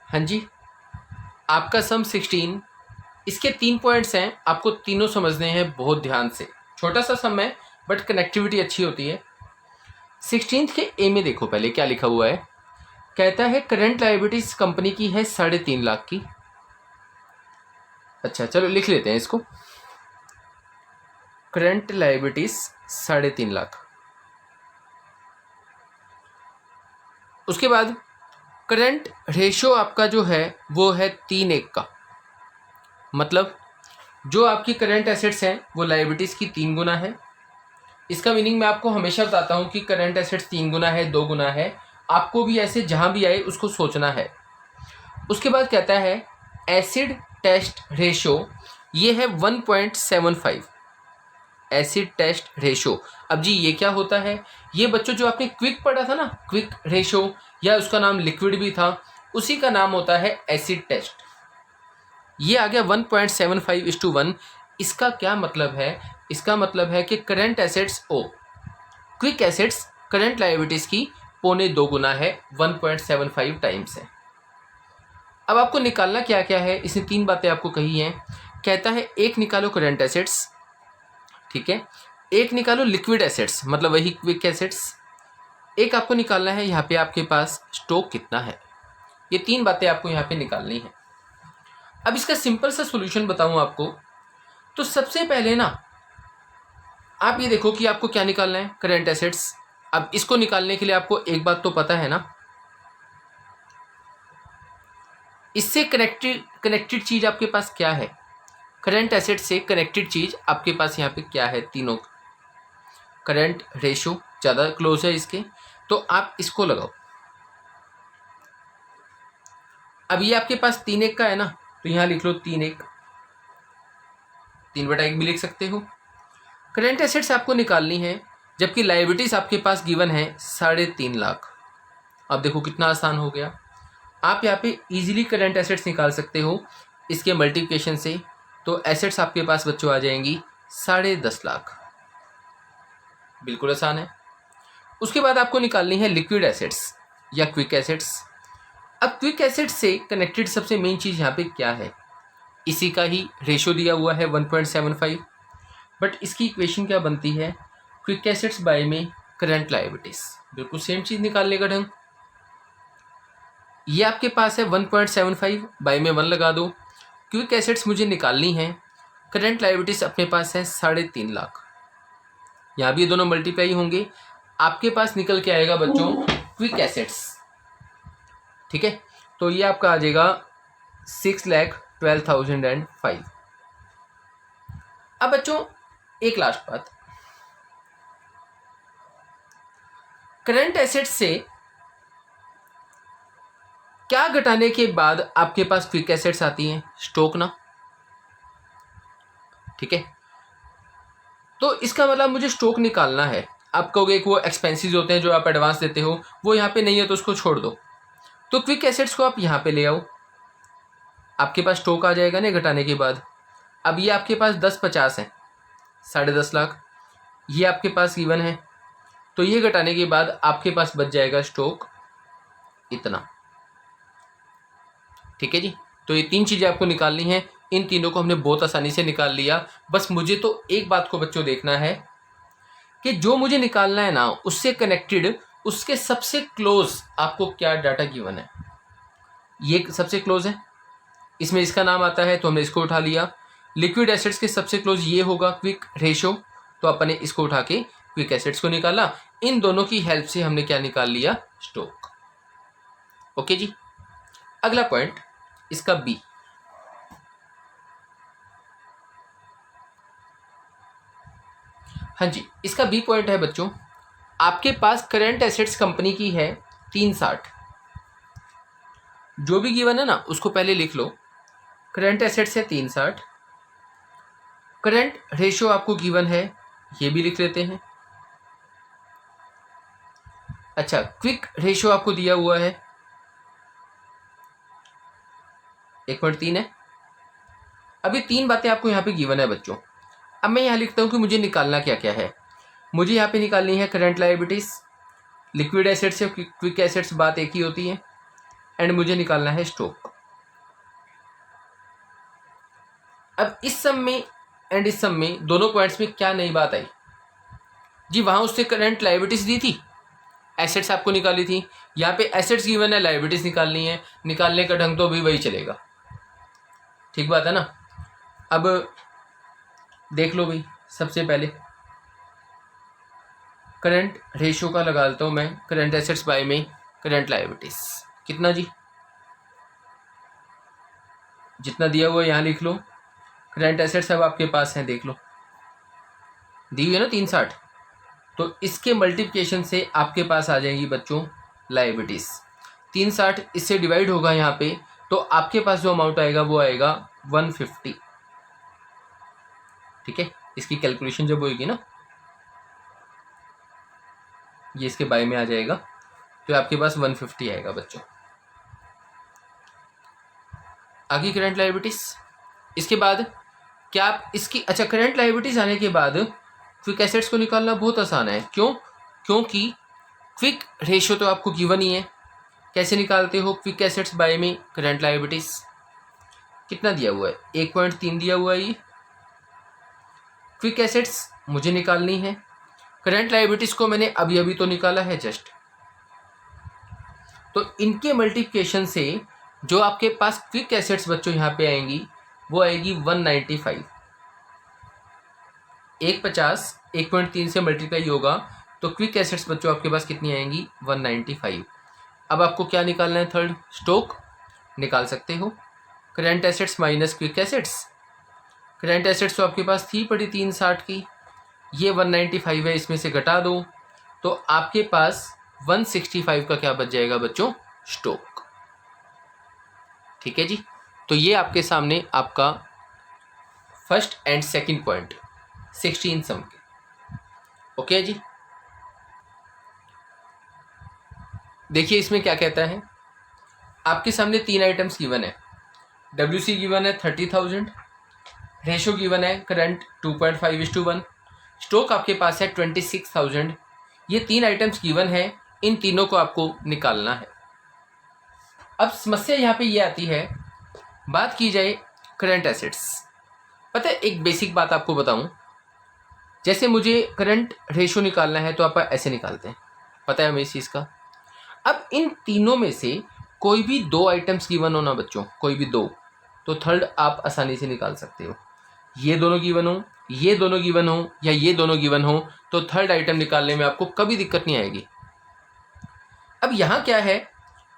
हाँ जी, आपका सम 16, इसके 3 पॉइंट्स हैं, आपको तीनों समझने हैं बहुत ध्यान से। छोटा सा सम है बट कनेक्टिविटी अच्छी होती है। 16 के ए में देखो पहले क्या लिखा हुआ है। कहता है करंट लायबिलिटीज कंपनी की है 3.5 लाख की। अच्छा चलो लिख लेते हैं इसको, करंट लायबिलिटीज 3.5 लाख। उसके बाद करंट रेशो आपका जो है वो है 3:1 का। मतलब जो आपकी करंट एसेट्स हैं वो लायबिलिटीज़ की 3 गुना है। इसका मीनिंग मैं आपको हमेशा बताता हूँ कि करंट एसेट्स 3 गुना है, 2 गुना है। आपको भी ऐसे जहाँ भी आए उसको सोचना है। उसके बाद कहता है एसिड टेस्ट रेशो, ये है 1.75 एसिड टेस्ट रेशो। अब जी ये क्या होता है? ये बच्चों जो आपने क्विक पढ़ा था ना, क्विक रेशो, या उसका नाम लिक्विड भी था, उसी का नाम होता है एसिड टेस्ट। ये आ गया 1.75:1। इसका क्या मतलब है? इसका मतलब है कि करंट एसेट्स ओ क्विक एसेट्स करंट लायबिलिटीज़ की 2.25 गुना है, 1.75 टाइम्स है। अब आपको निकालना क्या क्या है, इसने 3 बातें आपको कही हैं। कहता है एक निकालो करंट एसेट्स, ठीक है, एक निकालो लिक्विड एसेट्स मतलब वही क्विक एसेट्स, एक आपको निकालना है यहाँ पे आपके पास स्टॉक कितना है। ये 3 बातें आपको यहाँ पे निकालनी है। अब इसका सिंपल सा सॉल्यूशन बताऊँ आपको, तो सबसे पहले ना आप ये देखो कि आपको क्या निकालना है, करंट एसेट्स। अब इसको निकालने के लिए आपको एक बात तो पता है ना, इससे कनेक्टेड चीज़ आपके पास क्या है? करंट एसेट से कनेक्टेड चीज़ आपके पास यहाँ पे क्या है? तीनों करंट रेशो ज़्यादा क्लोज है इसके, तो आप इसको लगाओ। अब ये आपके पास 3:1 का है ना, तो यहाँ लिख लो 3:1, 3/1 भी लिख सकते हो। करंट एसेट्स आपको निकालनी है, जबकि लायबिलिटीज़ आपके पास गिवन है 3.5 लाख। अब देखो कितना आसान हो गया। आप यहाँ पे इजीली करंट एसेट्स निकाल सकते हो इसके मल्टीप्लिकेशन से। तो एसेट्स आपके पास बच्चों आ जाएंगी 10.5 लाख। बिल्कुल आसान है। उसके बाद आपको निकालनी है लिक्विड एसेट्स या क्विक एसेट्स। अब क्विक एसेट्स से कनेक्टेड सबसे मेन चीज़ यहाँ पे क्या है? इसी का ही रेशो दिया हुआ है 1.75। बट इसकी इक्वेशन क्या बनती है? क्विक एसेट्स बाय में करंट लायबिलिटीज, बिल्कुल सेम चीज़ निकालने का ढंग। ये आपके पास है 1.75, बाय में 1 लगा दो। क्विक एसेट्स मुझे निकालनी है, करंट लायबिलिटीज अपने पास है 3.5 लाख। यहाँ भी ये दोनों मल्टीप्लाई होंगे, आपके पास निकल के आएगा बच्चों क्विक एसेट्स। ठीक है, तो ये आपका आ जाएगा 6,12,005। अब बच्चों एक लास्ट बात, करंट एसेट्स से क्या घटाने के बाद आपके पास क्विक एसेट्स आती हैं? स्टॉक ना। ठीक है, तो इसका मतलब मुझे स्टॉक निकालना है। आप कहोगे कि वो एक्सपेंसेस होते हैं जो आप एडवांस देते हो, वो यहाँ पे नहीं है तो उसको छोड़ दो। तो क्विक एसेट्स को आप यहाँ पे ले आओ, आपके पास स्टॉक आ जाएगा ना घटाने के बाद। अब ये आपके पास 10/50 है, 10.5 लाख, ये आपके पास गिवन है, तो ये घटाने के बाद आपके पास बच जाएगा स्टॉक इतना। ठीक है जी, तो ये 3 चीज़ें आपको निकालनी है। इन तीनों को हमने बहुत आसानी से निकाल लिया। बस मुझे तो एक बात को बच्चों देखना है कि जो मुझे निकालना है ना, उससे कनेक्टेड उसके सबसे क्लोज आपको क्या डाटा गिवन है। ये सबसे क्लोज है, इसमें इसका नाम आता है तो हमने इसको उठा लिया। लिक्विड एसेट्स के सबसे क्लोज ये होगा क्विक रेशो, तो अपन ने इसको उठा के क्विक एसेट्स को निकाला। इन दोनों की हेल्प से हमने क्या निकाल लिया? स्टॉक। ओके जी, अगला पॉइंट इसका बी। हाँ जी, इसका बी पॉइंट है बच्चों, आपके पास करंट एसेट्स कंपनी की है 360। जो भी गिवन है ना उसको पहले लिख लो। करंट एसेट्स है 360, करंट रेशियो आपको गिवन है, ये भी लिख लेते हैं। अच्छा, क्विक रेशियो आपको दिया हुआ है 1.3 है। अभी 3 बातें आपको यहाँ पे गिवन है बच्चों। अब मैं यहाँ लिखता हूँ कि मुझे निकालना क्या क्या है। मुझे यहाँ पे निकालनी है करंट लायबिलिटीज, लिक्विड एसेट्स या क्विक एसेट्स, बात एक ही होती है। एंड मुझे निकालना है स्टॉक। अब इस सम में एंड इस सम में दोनों पॉइंट्स में क्या नई बात आई जी, वहां उससे करंट लायबिलिटीज दी थी, एसेट्स आपको निकाली थी, यहाँ पे एसेट्स गिवन है, लायबिलिटीज निकालनी है, निकालने का ढंग तो अभी वही चलेगा। ठीक बात है ना। अब देख लो भाई, सबसे पहले करंट रेशियो का लगा लेता हूँ मैं, करंट एसेट्स बाय में करंट लायबिलिटीज कितना जी, जितना दिया हुआ है यहाँ लिख लो। करंट एसेट्स अब आपके पास हैं, देख लो दी हुई है ना 360, तो इसके मल्टीप्लिकेशन से आपके पास आ जाएंगी बच्चों लायबिलिटीज। 360 इससे डिवाइड होगा यहाँ पे, तो आपके पास जो अमाउंट आएगा वो आएगा 150। ठीक है, इसकी कैलकुलेशन जब होगी ना, ये इसके बाय में आ जाएगा, तो आपके पास 150 आएगा बच्चों। आगे करंट लायबिलिटीज, इसके बाद क्या आप इसकी, अच्छा करंट लायबिलिटीज आने के बाद क्विक एसेट्स को निकालना बहुत आसान है। क्यों? क्योंकि क्विक रेशियो तो आपको गिवन ही है। कैसे निकालते हो क्विक एसेट्स बाय में करंट लायबिलिटीज? कितना दिया हुआ है? 1.3 दिया हुआ है। ये क्विक एसेट्स मुझे निकालनी है, करंट लायबिलिटीज को मैंने अभी अभी तो निकाला है जस्ट, तो इनके मल्टीप्लिकेशन से जो आपके पास क्विक एसेट्स बच्चों यहाँ पे आएंगी वो आएगी 195। 150 1.3 से मल्टीप्लाई होगा तो क्विक एसेट्स बच्चों आपके पास कितनी आएंगी? 195। अब आपको क्या निकालना है? थर्ड स्टॉक निकाल सकते हो, current assets minus quick assets. Current assets तो आपके पास थी पड़ी 360 की, ये 195 है, इसमें से घटा दो तो आपके पास 165 का क्या बच जाएगा बच्चों? स्टॉक। ठीक है जी, तो ये आपके सामने आपका फर्स्ट एंड सेकंड पॉइंट 16 सम के। ओके जी, देखिए इसमें क्या कहता है, आपके सामने 3 आइटम्स गिवन है, WC गिवन है 30,000, रेशो गिवन है करंट 2.5:1, स्टॉक आपके पास है 26,000। ये 3 आइटम्स गिवन है, इन तीनों को आपको निकालना है। अब समस्या यहाँ पे ये आती है, बात की जाए करंट एसेट्स। पता है एक बेसिक बात आपको बताऊं, जैसे मुझे करंट रेशो निकालना है तो आप ऐसे निकालते हैं, पता है हमें इस चीज़ का। अब इन तीनों में से कोई भी 2 आइटम्स गिवन हो ना बच्चों, कोई भी 2, तो थर्ड आप आसानी से निकाल सकते हो। ये दोनों गिवन हो, ये दोनों गिवन हो, या ये दोनों गिवन हो, तो थर्ड आइटम निकालने में आपको कभी दिक्कत नहीं आएगी। अब यहाँ क्या है,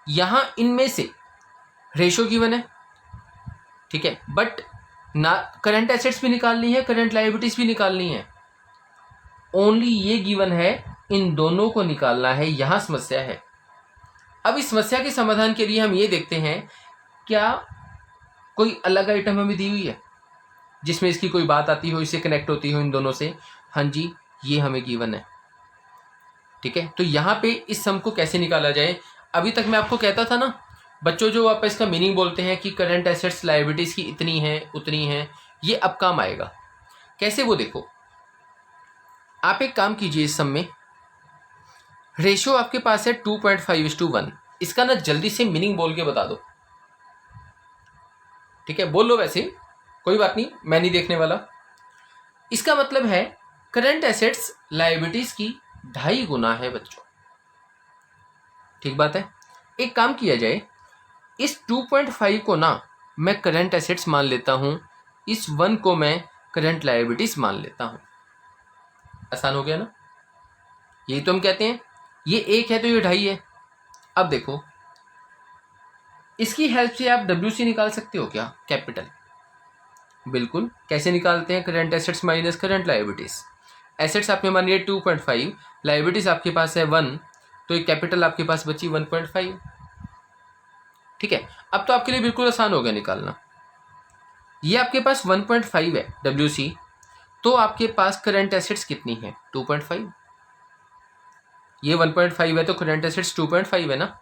यहाँ इनमें से रेशो गिवन है, ठीक है, बट ना करंट एसेट्स भी निकालनी है, करंट लायबिलिटीज भी निकालनी है, ओनली ये गिवन है, इन दोनों को निकालना है, यहाँ समस्या है। अब इस समस्या के समाधान के लिए हम ये देखते हैं, क्या कोई अलग आइटम हमें दी हुई है जिसमें इसकी कोई बात आती हो, इससे कनेक्ट होती हो इन दोनों से? हाँ जी, ये हमें गिवन है। ठीक है, तो यहाँ पे इस सम को कैसे निकाला जाए? अभी तक मैं आपको कहता था ना बच्चों, जो आप इसका मीनिंग बोलते हैं कि करंट एसेट्स लायबिलिटीज की इतनी है उतनी है, ये अब काम आएगा। कैसे वो देखो, आप एक काम कीजिए, इस सम में रेशियो आपके पास है 2.5:1, इसका ना जल्दी से मीनिंग बोल के बता दो। ठीक है, बोल लो, वैसे कोई बात नहीं, मैं नहीं देखने वाला। इसका मतलब है करंट एसेट्स लायबिलिटीज की 2.5 गुना है बच्चों। ठीक बात है, एक काम किया जाए, इस 2.5 को ना मैं करंट एसेट्स मान लेता हूं, इस 1 को मैं करंट लायबिलिटीज मान लेता हूं। आसान हो गया ना, यही तो हम कहते हैं, ये 1 है तो ये 2.5 है। अब देखो, इसकी हेल्प से आप WC निकाल सकते हो क्या? कैपिटल। बिल्कुल, कैसे निकालते हैं? Current assets minus current liabilities. Assets आपने मान लिया 2.5, लायबिलिटीज आपके पास है 1, तो ये कैपिटल आपके पास बची 1.5। ठीक है, अब तो आपके लिए बिल्कुल आसान हो गया निकालना। ये आपके पास 1.5 है WC, तो आपके पास करंट एसेट्स कितनी है? 2.5। ये 1.5 है तो करंट एसेट्स 2.5 है ना,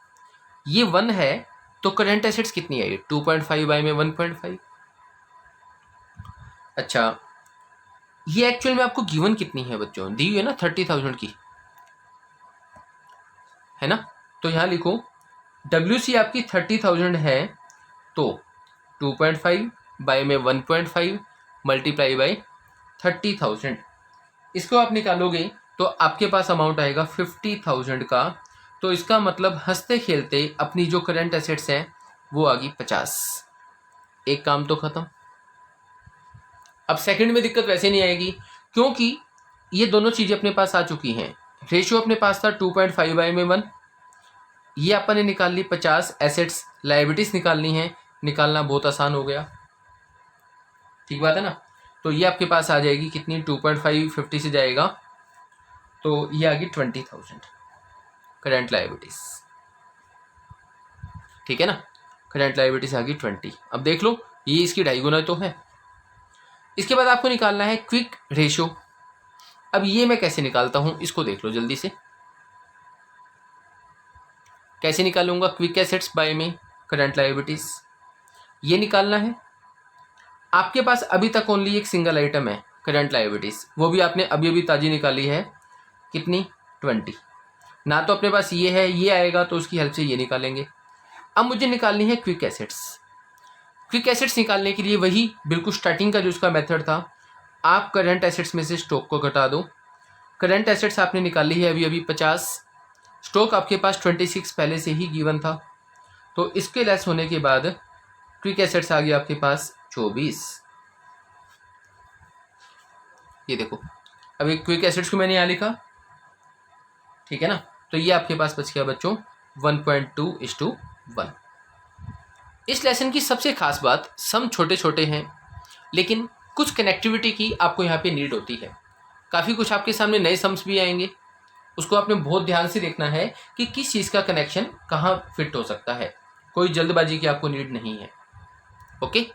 ये 1 है तो करंट एसेट्स कितनी है? 2.5 बाय में 1.5। अच्छा, ये एक्चुअल में आपको गिवन कितनी है बच्चों? दी हुई है ना 30,000 की, है ना, तो यहां लिखो WC आपकी 30,000 है तो 2.5 बाय में 1.5 मल्टीप्लाई बाय 30,000, इसको आप निकालोगे तो आपके पास अमाउंट आएगा 50,000 का। तो इसका मतलब हंसते खेलते अपनी जो करंट एसेट्स हैं वो आ गई 50। एक काम तो खत्म। अब सेकंड में दिक्कत वैसे नहीं आएगी क्योंकि ये दोनों चीज़ें अपने पास आ चुकी हैं। रेशियो अपने पास था 2.5 बाय में 1, ये अपन ने निकाल ली 50। एसेट्स लायबिलिटीज निकालनी है, निकालना बहुत आसान हो गया, ठीक बात है ना। तो ये आपके पास आ जाएगी कितनी, 2.5 50 से जाएगा तो ये आ गई 20,000 करंट लायबिलिटीज, ठीक है ना। करंट लायबिलिटीज आ गई 20। अब देख लो ये इसकी 2.5 गुना तो है। इसके बाद आपको निकालना है क्विक रेशियो। अब ये मैं कैसे निकालता हूं इसको देख लो जल्दी से। कैसे निकालूंगा क्विक एसेट्स बाय में करंट लायबिलिटीज, ये निकालना है। आपके पास अभी तक ओनली एक सिंगल आइटम है करंट लायबिलिटीज, वो भी आपने अभी अभी ताजी निकाली है, कितनी, 20 ना। तो अपने पास ये है, ये आएगा तो उसकी हेल्प से ये निकालेंगे। अब मुझे निकालनी है क्विक एसेट्स। क्विक एसेट्स निकालने के लिए वही बिल्कुल स्टार्टिंग का जो उसका मेथड था, आप करंट एसेट्स में से स्टॉक को घटा दो। करंट एसेट्स आपने निकाली है अभी अभी 50, स्टॉक आपके पास 26 पहले से ही गिवन था, तो इसके लेस होने के बाद क्विक एसेट्स आ गया आपके पास 24। ये देखो अभी क्विक एसेट्स को मैंने यहाँ लिखा, ठीक है ना। तो ये आपके पास बच गया बच्चों 1.2:1। इस लेसन की सबसे खास बात, सम छोटे छोटे हैं लेकिन कुछ कनेक्टिविटी की आपको यहाँ पे नीड होती है। काफ़ी कुछ आपके सामने नए सम्स भी आएंगे, उसको आपने बहुत ध्यान से देखना है कि किस चीज़ का कनेक्शन कहाँ फिट हो सकता है। कोई जल्दबाजी की आपको नीड नहीं है, ओके।